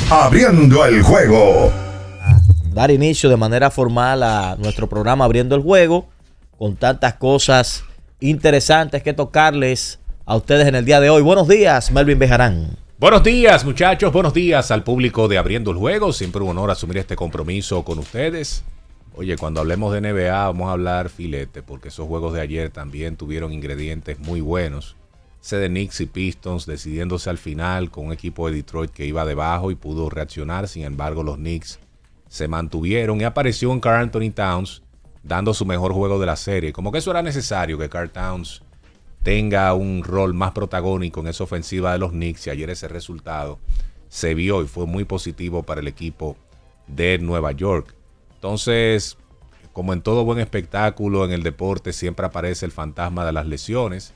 Abriendo el juego. Dar inicio de manera formal a nuestro programa Abriendo el Juego, con tantas cosas interesantes que tocarles a ustedes en el día de hoy. Buenos días, Melvin Bejarán. Buenos días, muchachos. Buenos días al público de Abriendo el Juego. Siempre un honor asumir este compromiso con ustedes. Oye, cuando hablemos de NBA vamos a hablar filete, porque esos juegos de ayer también tuvieron ingredientes muy buenos. Ese de Knicks y Pistons decidiéndose al final con un equipo de Detroit que iba debajo y pudo reaccionar. Sin embargo, los Knicks se mantuvieron y apareció un Karl Anthony Towns dando su mejor juego de la serie. Como que eso era necesario, que Karl Towns tenga un rol más protagónico en esa ofensiva de los Knicks, y ayer ese resultado se vio y fue muy positivo para el equipo de Nueva York. Entonces, como en todo buen espectáculo en el deporte, siempre aparece el fantasma de las lesiones.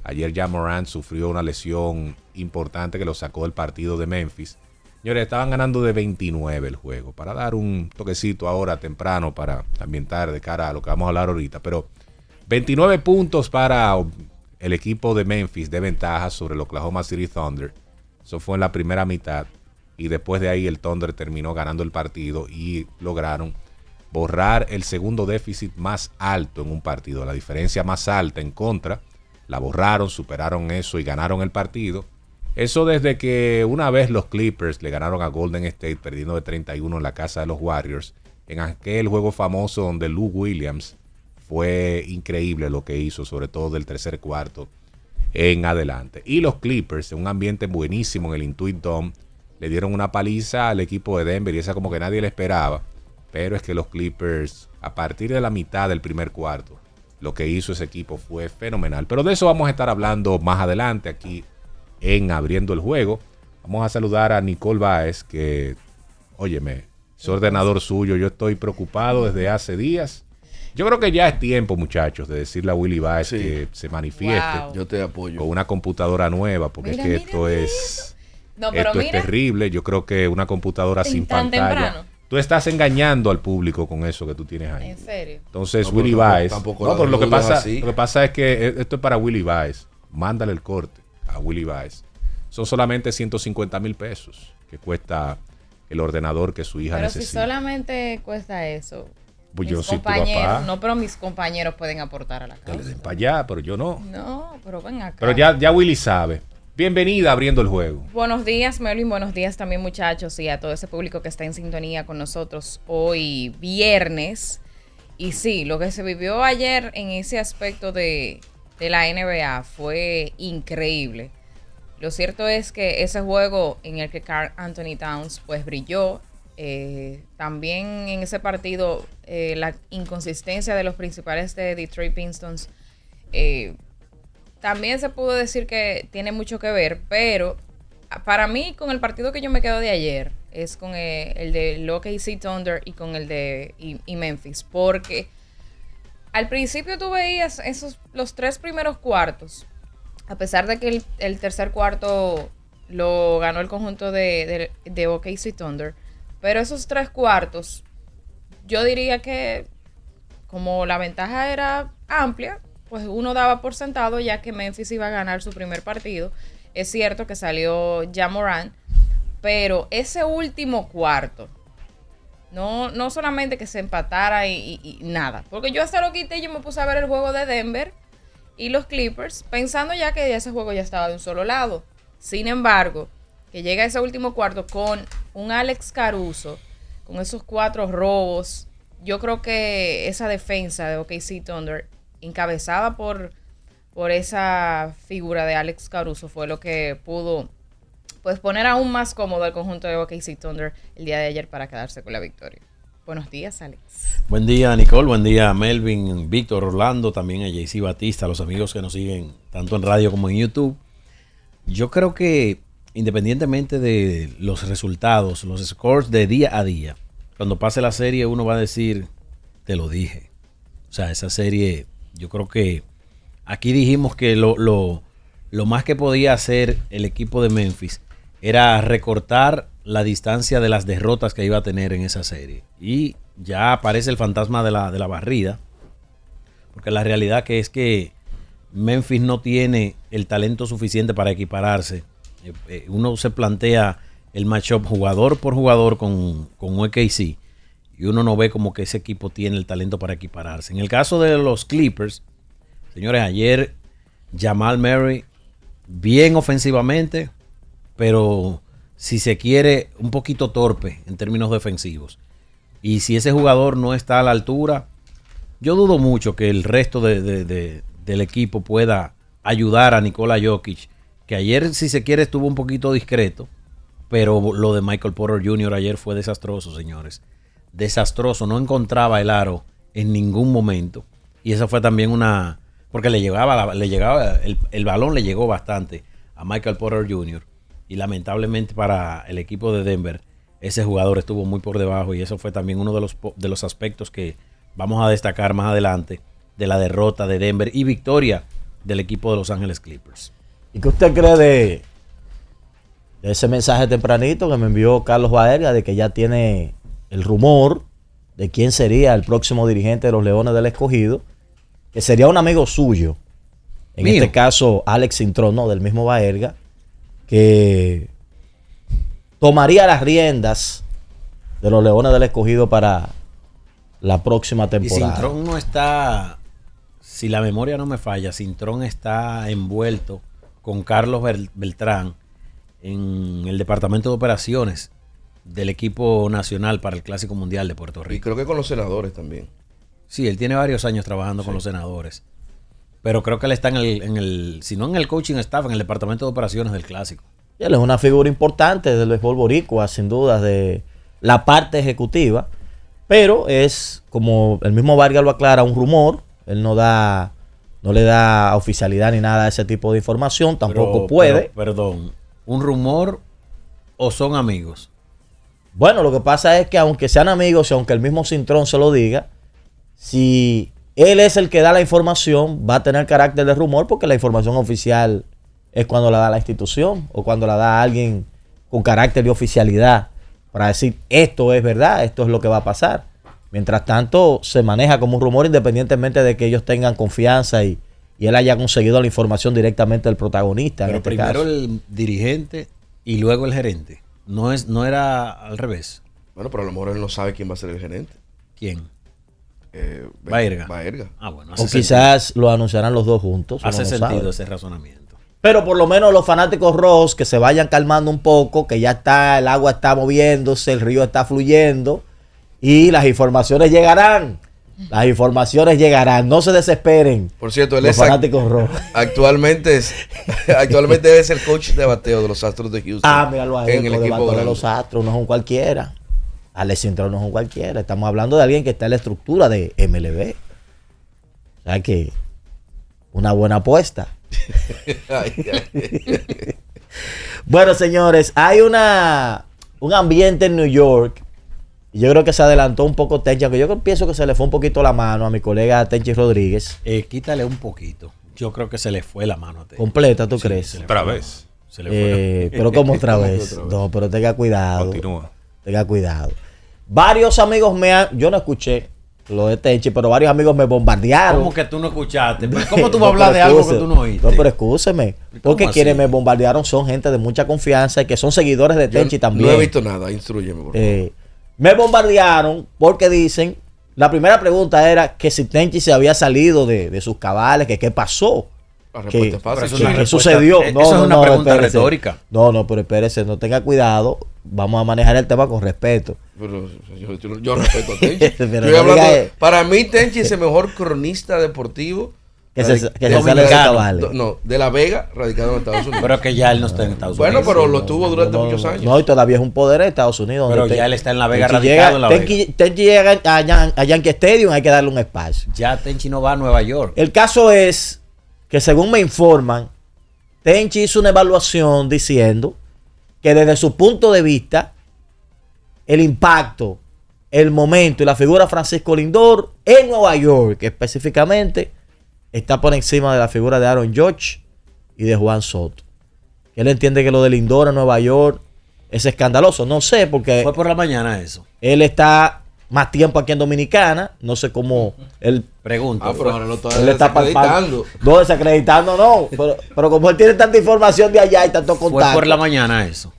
Ayer Ja Morant sufrió una lesión importante que lo sacó del partido de Memphis. Señores, estaban ganando de 29 el juego. Para dar un toquecito ahora temprano para ambientar de cara a lo que vamos a hablar ahorita. Pero 29 puntos para el equipo de Memphis de ventaja sobre el Oklahoma City Thunder. Eso fue en la primera mitad. Y después de ahí el Thunder terminó ganando el partido y lograron borrar el segundo déficit más alto en un partido. La diferencia más alta en contra. La borraron, superaron eso y ganaron el partido. Eso desde que una vez los Clippers le ganaron a Golden State perdiendo de 31 en la casa de los Warriors. En aquel juego famoso donde Lou Williams fue increíble lo que hizo, sobre todo del tercer cuarto en adelante. Y los Clippers, en un ambiente buenísimo en el Intuit Dome, le dieron una paliza al equipo de Denver y esa como que nadie le esperaba. Pero es que los Clippers, a partir de la mitad del primer cuarto, lo que hizo ese equipo fue fenomenal. Pero de eso vamos a estar hablando más adelante aquí en Abriendo el Juego. Vamos a saludar a Nicole Báez, que, óyeme, es ordenador suyo. Yo estoy preocupado desde hace días. Yo creo que ya es tiempo, muchachos, de decirle a Willy Báez que se manifieste. Yo te apoyo. Con una computadora nueva, porque es que esto es terrible. Yo creo que una computadora sin pantalla. Temprano. Tú estás engañando al público con eso que tú tienes ahí. ¿En serio? Entonces, Willy Báez. Pero lo que pasa es que esto es para Willy Báez. Mándale el corte a Willy Báez. Son solamente 150 mil pesos que cuesta el ordenador que su hija necesita. Pero si solamente cuesta eso, pues mis compañeros, no, pero mis compañeros pueden aportar a la causa. Que le den para allá, pero yo no. No, pero ven acá. Pero ya Willy sabe. Bienvenida a Abriendo el Juego. Buenos días, Melvin. Buenos días también, muchachos, y a todo ese público que está en sintonía con nosotros hoy viernes. Y sí, lo que se vivió ayer en ese aspecto de la NBA fue increíble. Lo cierto es que ese juego en el que Karl Anthony Towns pues brilló, también en ese partido la inconsistencia de los principales de Detroit Pistons, también se pudo decir que tiene mucho que ver, pero para mí con el partido que yo me quedo de ayer es con el de OKC Thunder y con el de Memphis, porque al principio tú veías los tres primeros cuartos, a pesar de que el tercer cuarto lo ganó el conjunto de OKC Thunder, pero esos tres cuartos yo diría que como la ventaja era amplia, pues uno daba por sentado ya que Memphis iba a ganar su primer partido. Es cierto que salió Ja Morant, pero ese último cuarto, no solamente que se empatara y nada, porque yo hasta lo quité y yo me puse a ver el juego de Denver y los Clippers, pensando ya que ese juego ya estaba de un solo lado. Sin embargo, que llega ese último cuarto con un Alex Caruso, con esos 4 robos, yo creo que esa defensa de OKC Thunder encabezada por esa figura de Alex Caruso fue lo que pudo pues poner aún más cómodo al conjunto de OKC Thunder el día de ayer para quedarse con la victoria. Buenos días, Alex. Buen día, Nicole. Buen día, Melvin, Víctor, Orlando, también a JC Batista, los amigos que nos siguen tanto en radio como en YouTube. Yo creo que independientemente de los resultados, los scores de día a día, cuando pase la serie uno va a decir, te lo dije. O sea, esa serie... Yo creo que aquí dijimos que lo más que podía hacer el equipo de Memphis era recortar la distancia de las derrotas que iba a tener en esa serie. Y ya aparece el fantasma de la barrida, porque la realidad que es que Memphis no tiene el talento suficiente para equipararse. Uno se plantea el matchup jugador por jugador con OKC y uno no ve como que ese equipo tiene el talento para equipararse. En el caso de los Clippers, señores, ayer Jamal Murray bien ofensivamente, pero si se quiere un poquito torpe en términos defensivos. Y si ese jugador no está a la altura, yo dudo mucho que el resto del equipo pueda ayudar a Nikola Jokic, que ayer, si se quiere, estuvo un poquito discreto, pero lo de Michael Porter Jr. ayer fue desastroso, señores. Desastroso, no encontraba el aro en ningún momento. Y esa fue también una... porque el balón le llegó bastante a Michael Porter Jr. Y lamentablemente para el equipo de Denver, ese jugador estuvo muy por debajo y eso fue también uno de los aspectos que vamos a destacar más adelante de la derrota de Denver y victoria del equipo de Los Ángeles Clippers. ¿Y qué usted cree de ese mensaje tempranito que me envió Carlos Baerga de que ya tiene el rumor de quién sería el próximo dirigente de los Leones del Escogido, que sería un amigo suyo, en mío, este caso Alex Cintrón, no, del mismo Baerga, que tomaría las riendas de los Leones del Escogido para la próxima temporada? Y Cintrón no está, si la memoria no me falla, Cintrón está envuelto con Carlos Beltrán en el departamento de operaciones del equipo nacional para el Clásico Mundial de Puerto Rico. Y creo que con los senadores también. Sí, él tiene varios años trabajando con los senadores. Pero creo que él está si no en el coaching staff, en el departamento de operaciones del Clásico. Y él es una figura importante del béisbol boricua, sin duda, de la parte ejecutiva. Pero es, como el mismo Vargas lo aclara, un rumor. Él no le da oficialidad ni nada a ese tipo de información. Tampoco puede. Perdón, ¿un rumor o son amigos? Bueno, lo que pasa es que aunque sean amigos y aunque el mismo Cintrón se lo diga, si él es el que da la información, va a tener carácter de rumor porque la información oficial es cuando la da la institución o cuando la da alguien con carácter de oficialidad para decir esto es verdad, esto es lo que va a pasar. Mientras tanto, se maneja como un rumor independientemente de que ellos tengan confianza y él haya conseguido la información directamente del protagonista. Pero en este primero caso, el dirigente y luego el gerente. No era al revés. Bueno, pero a lo mejor él no sabe quién va a ser el gerente. ¿Quién? Baerga. Ah, bueno. o quizás lo anunciarán los dos juntos. Hace uno no sentido sabe. ese razonamiento. Pero por lo menos los fanáticos rojos que se vayan calmando un poco, que ya está, el agua está moviéndose, el río está fluyendo y las informaciones llegarán. Las informaciones llegarán, no se desesperen. Por cierto, él los es fanáticos rojos. actualmente es el coach de bateo de los Astros de Houston. Míralo ahí, en el equipo de los Astros, no es un cualquiera. Alex Cintrón no es un cualquiera. Estamos hablando de alguien que está en la estructura de MLB. O sea que una buena apuesta. Bueno, señores, hay un ambiente en New York. Y yo creo que se adelantó un poco Tenchi, aunque yo pienso que se le fue un poquito la mano a mi colega Tenchi Rodríguez. Quítale un poquito. Yo creo que se le fue la mano a Tenchi. Completa, ¿tú Sí, crees? se le Otra fue vez. Se le fue Pero como otra ¿Cómo que vez. otra vez? No, pero tenga cuidado. Continúa. Tenga cuidado. Varios amigos yo no escuché lo de Tenchi, pero varios amigos me bombardearon. ¿Cómo que tú no escuchaste? ¿Pero ¿cómo tú vas a hablar de pero algo que excúseme. tú no oíste? No, pero excúseme. Porque ¿Cómo quienes así? me bombardearon son gente de mucha confianza y que son seguidores de Tenchi también. No he visto nada, instrúyeme, por favor. Me bombardearon porque dicen, la primera pregunta era que si Tenchi se había salido de sus cabales, que qué pasó. La respuesta es ¿Qué fácil. Pero eso sí. es una ¿Qué respuesta- sucedió? eso es una pregunta espérese. retórica. No, pero espérese, no tenga cuidado. Vamos a manejar el tema con respeto. Pero yo respeto a Tenchi. Pero Estoy no hablando, diga- para mí, Tenchi es el mejor cronista deportivo Que se sale de dominicano. cabales. No, de La Vega, radicado en Estados Unidos. Pero es que ya él no está en Estados Bueno, Unidos. pero lo tuvo durante muchos años. No, y todavía es un poder en Estados Unidos. Pero donde ya él está en La Vega, Tenchi radicado llega- en La Tenchi llega a Yankee Stadium, hay que darle un espacio. Ya Tenchi no va a Nueva York. El caso es que, según me informan, Tenchi hizo una evaluación diciendo que desde su punto de vista, el impacto, el momento y la figura de Francisco Lindor en Nueva York específicamente está por encima de la figura de Aaron Judge y de Juan Soto. Él entiende que lo de Lindor en Nueva York es escandaloso. No sé, porque Fue por la mañana eso. él está más tiempo aquí en Dominicana. No sé cómo él... Pregunto. Pero ahora lo está Él está desacreditando. No, desacreditando no. Pero como él tiene tanta información de allá y tanto Fue contacto. por la mañana eso.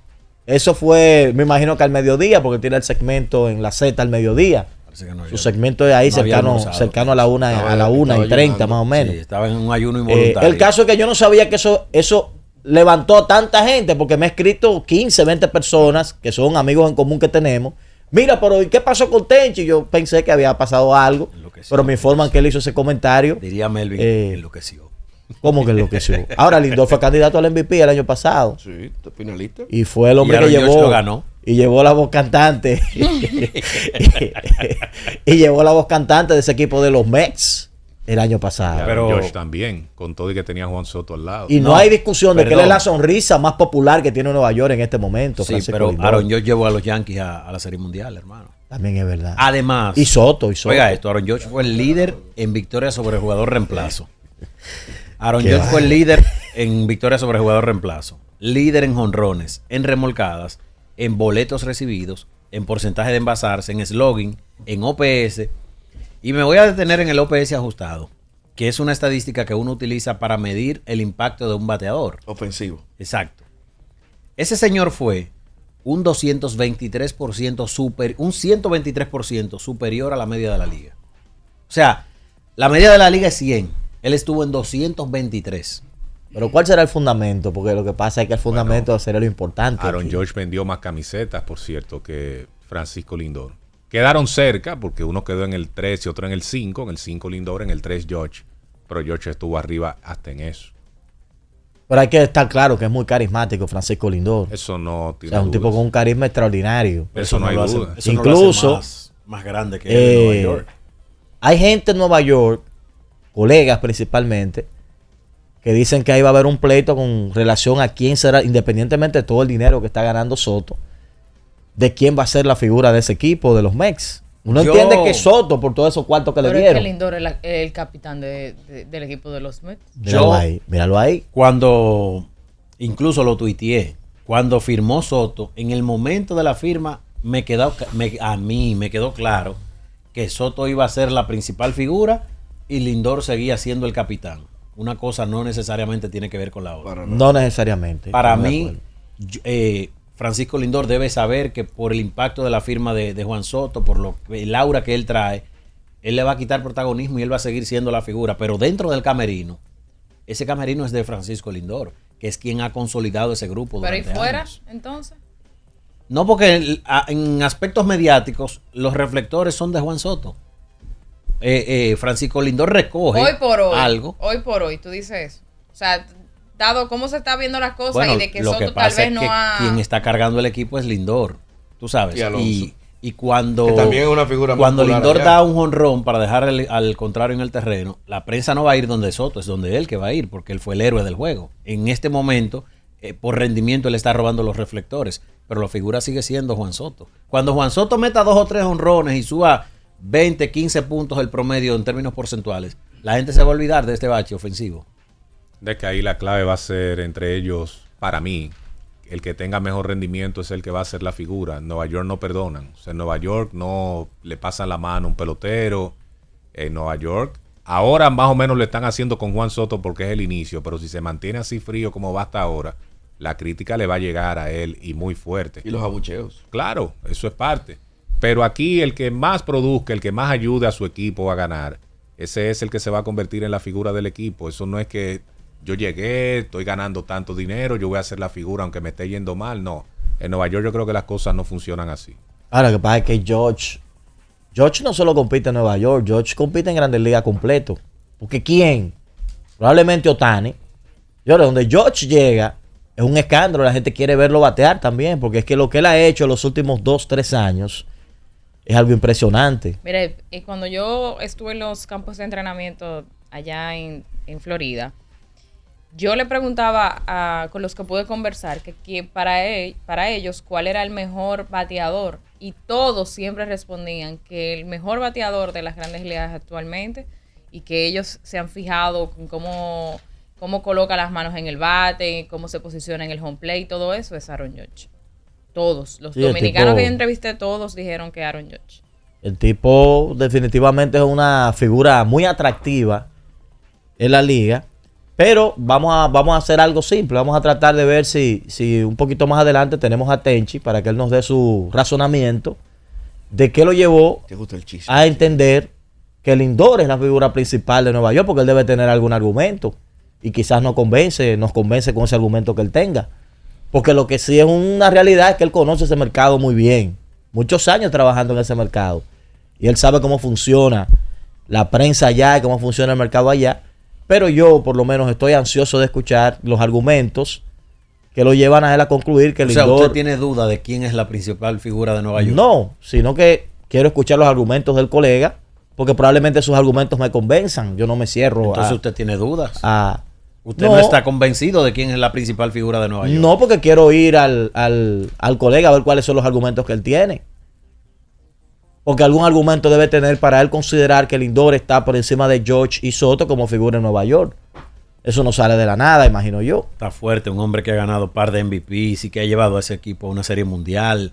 Eso fue, me imagino que al mediodía, porque tiene el segmento en la Z al mediodía. Parece que no Su había- segmento de ahí no había cercano, almorzado. cercano a la 1 Estaba y 30 ayunando. más o menos. Sí, estaba en un ayuno involuntario. El caso es que yo no sabía que eso levantó a tanta gente, porque me ha escrito 15, 20 personas que son amigos en común que tenemos. Mira, pero ¿y qué pasó con Tenchi? Yo pensé que había pasado algo, Enloqueció. pero me informan que él hizo ese comentario. Diría Melvin, enloqueció. ¿Cómo que enloqueció? Ahora, Lindor fue candidato al MVP el año pasado. Sí, finalista. Y fue el hombre Y que Aaron Judge llevó. lo ganó. Y llevó la voz cantante. y llevó la voz cantante de ese equipo de los Mets el año Y pasado. Aaron Pero- Judge también, con todo y que tenía a Juan Soto al lado. Y no, No, hay discusión de que él es perdón. la sonrisa más popular que tiene Nueva York en este momento. Sí, Francisco pero Lindor. Aaron Judge llevó a los Yankees a la Serie Mundial, hermano. También es verdad. Además, Y Soto. oiga esto, Aaron Judge fue el líder en victoria sobre el jugador reemplazo. Aaron Qué Judge fue el líder en victoria sobre el jugador reemplazo. Líder en jonrones, en remolcadas, en boletos recibidos, en porcentaje de envasarse, en slogging, en OPS. Y me voy a detener en el OPS ajustado, que es una estadística que uno utiliza para medir el impacto de un bateador. Ofensivo. Exacto. Ese señor fue un 223% un 123% superior a la media de la liga. O sea, la media de la liga es 100. Él estuvo en 223. Pero ¿cuál será el fundamento? Porque lo que pasa es que el fundamento sería lo importante. Aaron aquí. Judge vendió más camisetas, por cierto, que Francisco Lindor. Quedaron cerca, porque uno quedó en el 3 y otro en el 5. En el 5 Lindor, en el 3 Judge. Pero Judge estuvo arriba hasta en eso. Pero hay que estar claro que es muy carismático Francisco Lindor. Eso no O tiene sea, un tipo dudas. con un carisma extraordinario. Eso no hay lo hace- duda. eso no lo Incluso, hace más grande que él en Nueva York. Hay gente en Nueva York, colegas principalmente, que dicen que ahí va a haber un pleito con relación a quién será, independientemente de todo el dinero que está ganando Soto, de quién va a ser la figura de ese equipo, de los Mets. Uno Yo- entiende que Soto, por todos esos cuartos que Pero le es que dieron. Lindor es el capitán del equipo de los Mets. Míralo ahí, míralo ahí. Cuando, incluso lo tuiteé, cuando firmó Soto, en el momento de la firma, a mí me quedó claro que Soto iba a ser la principal figura y Lindor seguía siendo el capitán. Una cosa no necesariamente tiene que ver con la otra. Para nada. No necesariamente. Para Estoy de mí, acuerdo. Francisco Lindor debe saber que por el impacto de la firma de Juan Soto, por el aura que él trae, él le va a quitar protagonismo y él va a seguir siendo la figura. Pero dentro del camerino, ese camerino es de Francisco Lindor, que es quien ha consolidado ese grupo. Pero ¿y durante fuera, años. entonces? No, porque en aspectos mediáticos, los reflectores son de Juan Soto. Francisco Lindor recoge Hoy por hoy. algo. Hoy por hoy, tú dices eso. O sea, dado cómo se está viendo las cosas Bueno, y de que lo Soto que tal pasa vez es no que ha... quien está cargando el equipo es Lindor, tú sabes. Y Alonso. Y cuando, Que también es una figura muy cuando popular Lindor allá. da un jonrón para dejar al contrario en el terreno, la prensa no va a ir donde Soto, es donde él que va a ir, porque él fue el héroe del juego. En este momento, por rendimiento, él está robando los reflectores, pero la figura sigue siendo Juan Soto. Cuando Juan Soto meta 2 o 3 jonrones y suba 20, 15 puntos el promedio en términos porcentuales, la gente se va a olvidar de este bache ofensivo. De que ahí la clave va a ser entre ellos, para mí, el que tenga mejor rendimiento es el que va a ser la figura. En Nueva York no perdonan. O sea, en Nueva York no le pasan la mano a un pelotero. En Nueva York, ahora más o menos lo están haciendo con Juan Soto porque es el inicio, pero si se mantiene así frío como va hasta ahora, la crítica le va a llegar a él y muy fuerte. Y los abucheos. Claro, eso es parte. Pero aquí el que más produzca, el que más ayude a su equipo a ganar, ese es el que se va a convertir en la figura del equipo. Eso no es que yo llegué, estoy ganando tanto dinero, yo voy a ser la figura aunque me esté yendo mal. No, en Nueva York yo creo que las cosas no funcionan así. Ahora, lo que pasa es que George no solo compite en Nueva York, George compite en Grandes Ligas completo. Porque ¿quién? Probablemente Ohtani. Y ahora, donde George llega, es un escándalo. La gente quiere verlo batear también, porque es que lo que él ha hecho en los últimos 2-3 años es algo impresionante. Mire, y cuando yo estuve en los campos de entrenamiento allá en Florida, yo le preguntaba con los que pude conversar que para ellos cuál era el mejor bateador, y todos siempre respondían que el mejor bateador de las Grandes Ligas actualmente, y que ellos se han fijado con cómo coloca las manos en el bate, cómo se posiciona en el home plate, todo eso es Aaron Judge. Todos, los Sí, el dominicanos tipo- que yo entrevisté, todos dijeron que Aaron Judge. El tipo definitivamente es una figura muy atractiva en la liga. Pero vamos a hacer algo simple. Vamos a tratar de ver si un poquito más adelante tenemos a Tenchi para que él nos dé su razonamiento de qué lo llevó a entender que Lindor es la figura principal de Nueva York, porque él debe tener algún argumento y quizás nos convence con ese argumento que él tenga. Porque lo que sí es una realidad es que él conoce ese mercado muy bien. Muchos años trabajando en ese mercado. Y él sabe cómo funciona la prensa allá y cómo funciona el mercado allá. Pero yo, por lo menos, estoy ansioso de escuchar los argumentos que lo llevan a él a concluir que Lindor... ¿usted tiene duda de quién es la principal figura de Nueva York? No, sino que quiero escuchar los argumentos del colega, porque probablemente sus argumentos me convenzan. Yo no me cierro. Entonces usted tiene dudas. Usted No. no está convencido de quién es la principal figura de Nueva York. No, porque quiero ir al colega a ver cuáles son los argumentos que él tiene. Porque algún argumento debe tener para él considerar que Lindor está por encima de George y Soto como figura en Nueva York. Eso no sale de la nada, imagino yo. Está fuerte, un hombre que ha ganado un par de MVPs y que ha llevado a ese equipo a una serie mundial,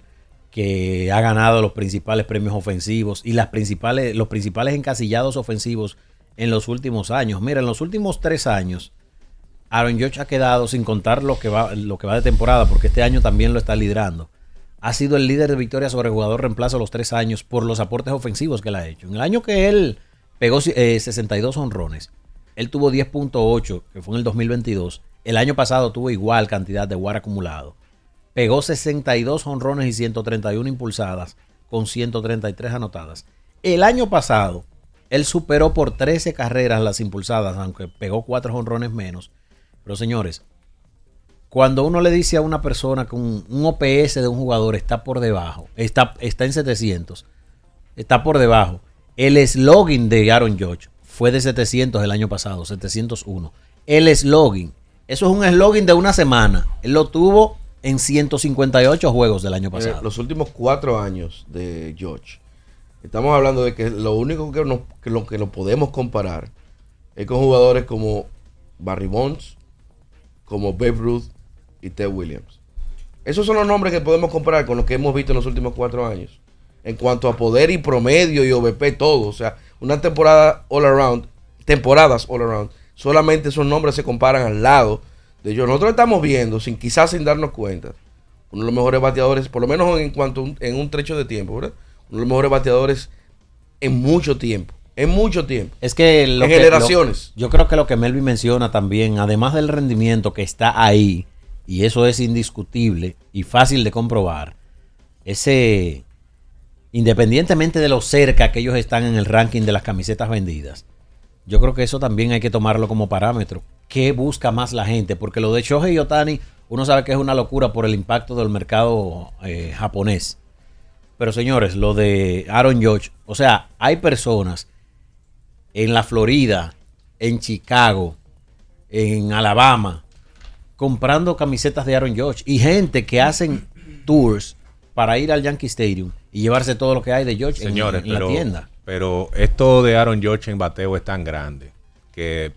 que ha ganado los principales premios ofensivos y los principales encasillados ofensivos en los últimos años. Mira, en los últimos 3 años, Aaron Judge ha quedado, sin contar lo que va de temporada, porque este año también lo está liderando. Ha sido el líder de victorias sobre jugador reemplazo los 3 años por los aportes ofensivos que él ha hecho. En el año que él pegó 62 honrones, él tuvo 10.8, que fue en el 2022. El año pasado tuvo igual cantidad de WAR acumulado. Pegó 62 honrones y 131 impulsadas, con 133 anotadas. El año pasado, él superó por 13 carreras las impulsadas, aunque pegó 4 honrones menos. Pero señores, cuando uno le dice a una persona que un OPS de un jugador está por debajo, está en 700, está por debajo. El slogan de Aaron Judge fue de 700 el año pasado, 701. El slogan, eso es un slogan de una semana. Él lo tuvo en 158 juegos del año pasado. Los últimos 4 años de Judge, estamos hablando de que lo único que lo podemos comparar es con jugadores como Barry Bonds, como Babe Ruth y Ted Williams. Esos son los nombres que podemos comparar con lo que hemos visto en los últimos 4 años. En cuanto a poder y promedio y OVP, todo. O sea, una temporadas all around, solamente esos nombres se comparan al lado de ellos. Nosotros estamos viendo, quizás sin darnos cuenta, uno de los mejores bateadores, por lo menos en un trecho de tiempo, ¿verdad? Uno de los mejores bateadores en mucho tiempo. Es que en generaciones. Yo creo que lo que Melvin menciona también, además del rendimiento que está ahí, y eso es indiscutible y fácil de comprobar, independientemente de lo cerca que ellos están en el ranking de las camisetas vendidas, yo creo que eso también hay que tomarlo como parámetro. ¿Qué busca más la gente? Porque lo de Shohei Ohtani, uno sabe que es una locura por el impacto del mercado japonés. Pero señores, lo de Aaron Judge, o sea, hay personas en la Florida, en Chicago, en Alabama, comprando camisetas de Aaron Judge y gente que hacen tours para ir al Yankee Stadium y llevarse todo lo que hay de Judge señores, en la tienda. Pero esto de Aaron Judge en bateo es tan grande que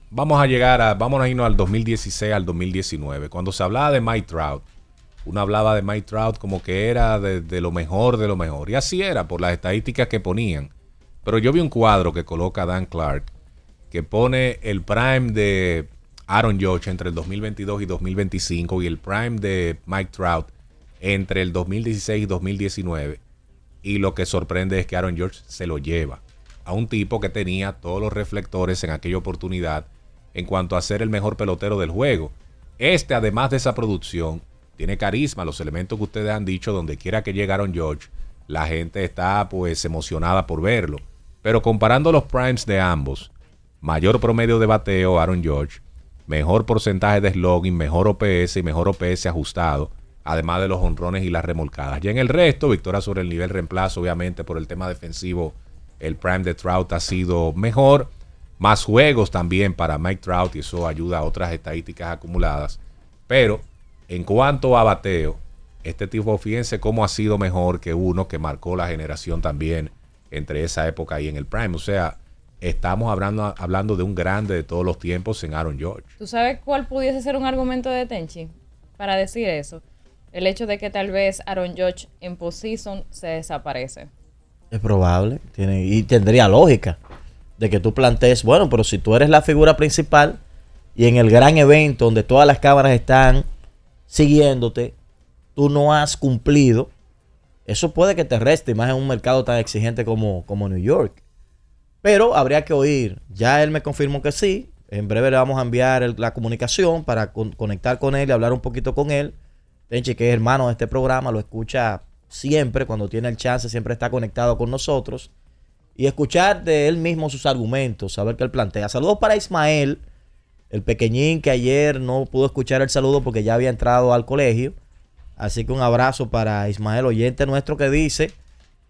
vamos a irnos al 2016, al 2019. Cuando se hablaba de Mike Trout, uno hablaba de Mike Trout como que era de lo mejor de lo mejor. Y así era, por las estadísticas que ponían. Pero yo vi un cuadro que coloca Dan Clark, que pone el prime de Aaron Judge entre el 2022 y 2025 y el prime de Mike Trout entre el 2016 y 2019. Y lo que sorprende es que Aaron Judge se lo lleva a un tipo que tenía todos los reflectores en aquella oportunidad en cuanto a ser el mejor pelotero del juego. Además de esa producción, tiene carisma, los elementos que ustedes han dicho, donde quiera que llegue Aaron Judge, la gente está pues emocionada por verlo. Pero comparando los primes de ambos, mayor promedio de bateo Aaron Judge, mejor porcentaje de slugging, mejor OPS y mejor OPS ajustado, además de los honrones y las remolcadas. Ya en el resto, victoria sobre el nivel reemplazo, obviamente por el tema defensivo, el prime de Trout ha sido mejor, más juegos también para Mike Trout y eso ayuda a otras estadísticas acumuladas. Pero en cuanto a bateo, este tipo, fíjense cómo ha sido mejor que uno que marcó la generación también entre esa época y en el prime. O sea, estamos hablando de un grande de todos los tiempos en Aaron Judge. ¿Tú sabes cuál pudiese ser un argumento de Tenchi para decir eso? El hecho de que tal vez Aaron Judge en postseason se desaparece. Es probable, y tendría lógica de que tú plantees, bueno, pero si tú eres la figura principal, y en el gran evento donde todas las cámaras están siguiéndote, tú no has cumplido, eso puede que te reste, más en un mercado tan exigente como New York. Pero habría que oír. Ya él me confirmó que sí. En breve le vamos a enviar la comunicación para conectar con él y hablar un poquito con él. Tenchi, que es hermano de este programa, lo escucha siempre, cuando tiene el chance, siempre está conectado con nosotros. Y escuchar de él mismo sus argumentos, saber qué él plantea. Saludos para Ismael, el pequeñín que ayer no pudo escuchar el saludo porque ya había entrado al colegio. Así que un abrazo para Ismael, oyente nuestro, que dice: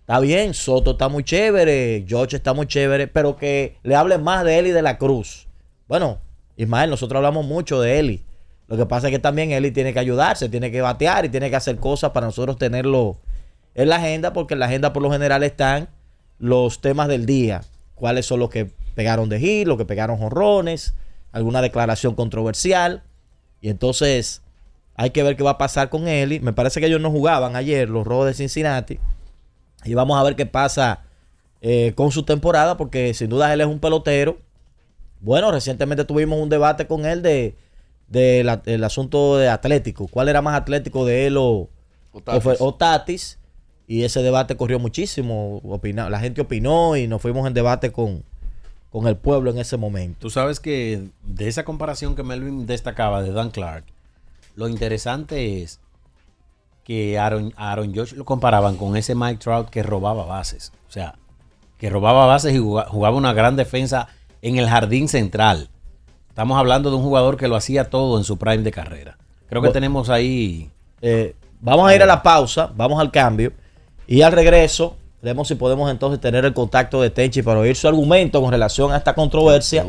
está bien, Soto está muy chévere, George está muy chévere, pero que le hablen más de Eli de la Cruz. Bueno, Ismael, nosotros hablamos mucho de Eli. Lo que pasa es que también Eli tiene que ayudarse, tiene que batear y tiene que hacer cosas para nosotros tenerlo en la agenda, porque en la agenda por lo general están los temas del día. Cuáles son los que pegaron de hit, los que pegaron jonrones, alguna declaración controversial. Y entonces hay que ver qué va a pasar con Eli. Me parece que ellos no jugaban ayer, los Rojos de Cincinnati. Y vamos a ver qué pasa con su temporada, porque sin duda él es un pelotero. Bueno, recientemente tuvimos un debate con él del asunto de Atlético. ¿Cuál era más atlético, de él o Tatis? Y ese debate corrió muchísimo. La gente opinó y nos fuimos en debate con el pueblo en ese momento. Tú sabes que de esa comparación que Melvin destacaba de Dan Clark, lo interesante es que Aaron Judge lo comparaban con ese Mike Trout que robaba bases. O sea, que robaba bases y jugaba una gran defensa en el jardín central. Estamos hablando de un jugador que lo hacía todo en su prime de carrera. Creo que tenemos ahí... vamos a ir a la pausa, vamos al cambio. Y al regreso, veremos si podemos entonces tener el contacto de Tenchi para oír su argumento con relación a esta controversia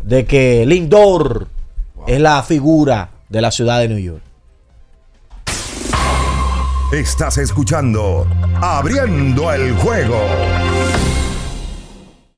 de que Lindor es la figura de la ciudad de New York. Estás escuchando Abriendo el Juego.